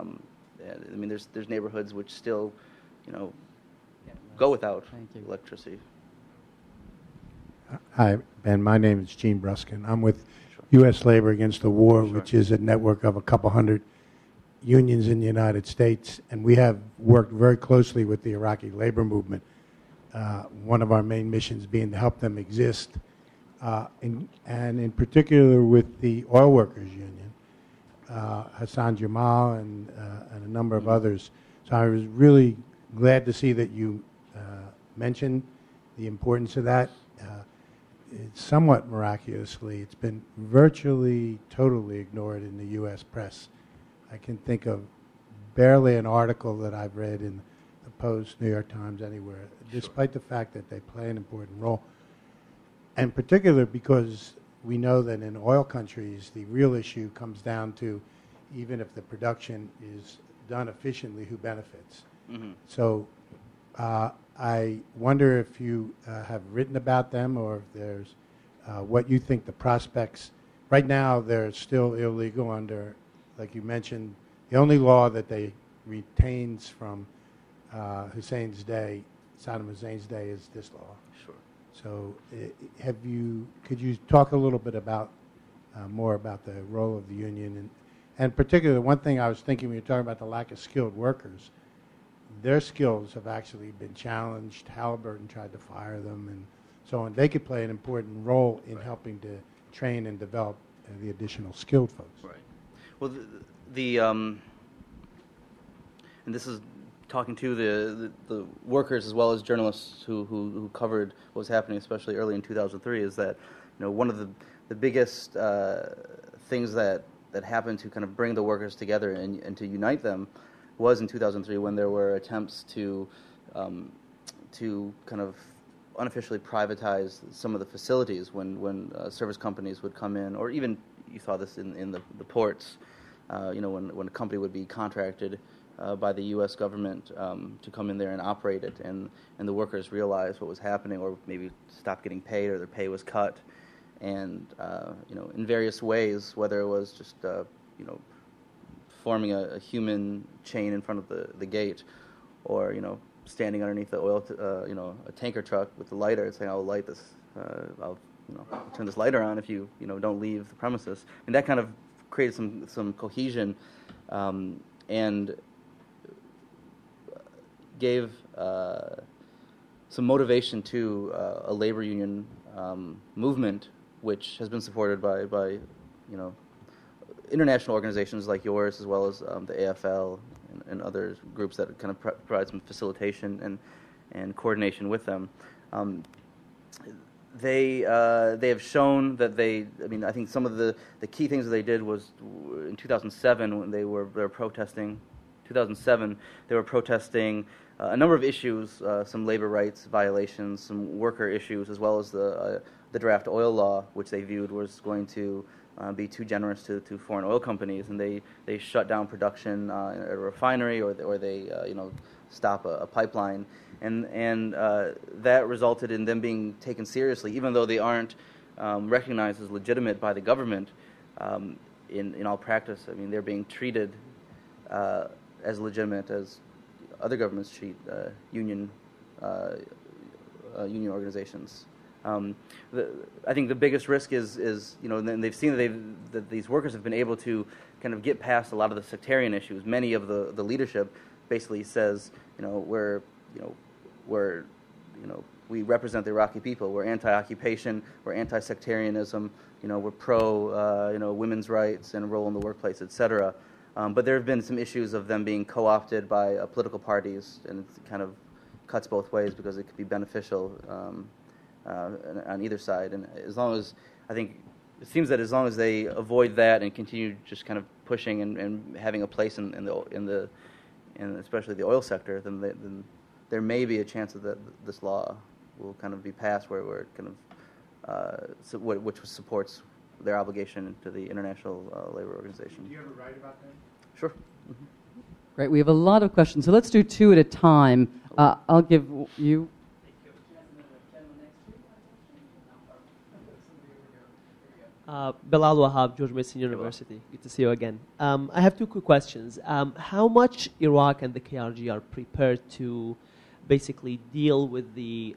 I mean, there's neighborhoods which still, go without electricity. Hi, Ben. My name is Gene Bruskin. I'm with U.S. Labor Against the War, which is a network of a couple hundred unions in the United States, and we have worked very closely with the Iraqi labor movement. One of our main missions being to help them exist, and in particular with the Oil Workers Union, Hassan Jamal and a number of others. So I was really glad to see that you mentioned the importance of that. Somewhat miraculously, it's been virtually totally ignored in the U.S. press. I can think of barely an article that I've read in the Post, New York Times, anywhere, despite the fact that they play an important role. And in particular because we know that in oil countries, the real issue comes down to, even if the production is done efficiently, who benefits. Mm-hmm. So I wonder if you have written about them, or if there's what you think the prospects. Right now, they're still illegal under, like you mentioned, the only law that they retains from Saddam Hussein's day is this law. Sure. So could you talk a little bit about more about the role of the union, and particularly one thing I was thinking when you were talking about the lack of skilled workers, their skills have actually been challenged. Halliburton tried to fire them and so on. They could play an important role in helping to train and develop the additional skilled folks. Right. Well, and this is talking to the workers as well as journalists who covered what was happening, especially early in 2003, is that one of the biggest things that happened to kind of bring the workers together and to unite them was in 2003, when there were attempts to kind of unofficially privatize some of the facilities when service companies would come in, or even you saw this in the ports, when a company would be contracted by the U.S. government to come in there and operate it, and the workers realized what was happening, or maybe stopped getting paid, or their pay was cut, and in various ways, whether it was just forming a human chain in front of the gate, or standing underneath the oil, a tanker truck with the lighter and saying, "I'll light this, I'll turn this lighter on if you don't leave the premises." And that kind of created some cohesion, and gave some motivation to a labor union movement, which has been supported by international organizations like yours, as well as the AFL and other groups that kind of provide some facilitation and coordination with them. They have shown that I think some of the key things that they did was in 2007 when they were protesting. 2007, they were protesting a number of issues, some labor rights violations, some worker issues, as well as the draft oil law, which they viewed was going to be too generous to foreign oil companies, and they shut down production at a refinery, or they stop a pipeline, and that resulted in them being taken seriously, even though they aren't recognized as legitimate by the government. In all practice, I mean, they're being treated as legitimate as other governments treat union organizations. I think the biggest risk is and they've seen that these workers have been able to kind of get past a lot of the sectarian issues. Many of the leadership basically says, we represent the Iraqi people. We're anti-occupation. We're anti-sectarianism. We're pro women's rights and role in the workplace, etc. But there have been some issues of them being co-opted by political parties, and it kind of cuts both ways because it could be beneficial on either side. And as long as, I think, it seems that as long as they avoid that and continue just kind of pushing and having a place in especially the oil sector, then there may be a chance that this law will kind of be passed where it kind of which supports their obligation to the International Labor Organization. Do you ever write about that? Sure. Mm-hmm. Great. We have a lot of questions, so let's do two at a time. I'll give you. Bilal Wahab, George Mason University. Good to see you again. I have two quick questions. How much Iraq and the KRG are prepared to basically deal with the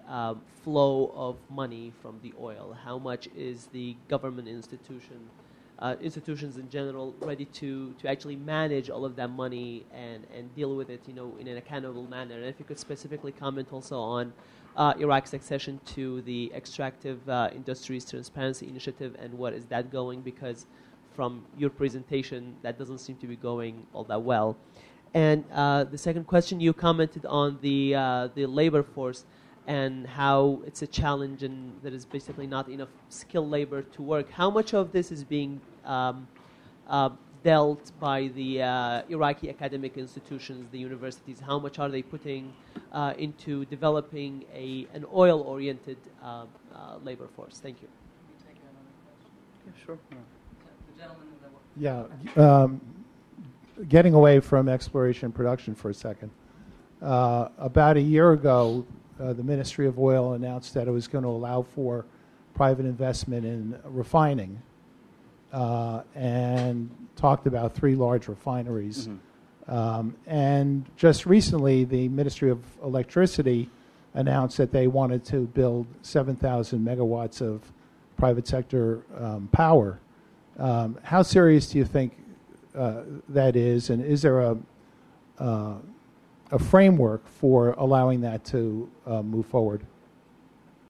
flow of money from the oil? How much is the government institutions in general ready to actually manage all of that money and deal with it, in an accountable manner? And if you could specifically comment also on Iraq's accession to the Extractive Industries Transparency Initiative, and what is that going? Because from your presentation, that doesn't seem to be going all that well. And the second question, you commented on the labor force and how it's a challenge and there is basically not enough skilled labor to work. How much of this is being dealt by the Iraqi academic institutions, the universities? How much are they putting into developing an oil-oriented labor force? Thank you. Yeah, sure. Yeah. Getting away from exploration and production for a second. About a year ago, the Ministry of Oil announced that it was going to allow for private investment in refining and talked about 3 large refineries. Mm-hmm. And just recently, the Ministry of Electricity announced that they wanted to build 7,000 megawatts of private sector power. How serious do you think that is, and is there a framework for allowing that to move forward?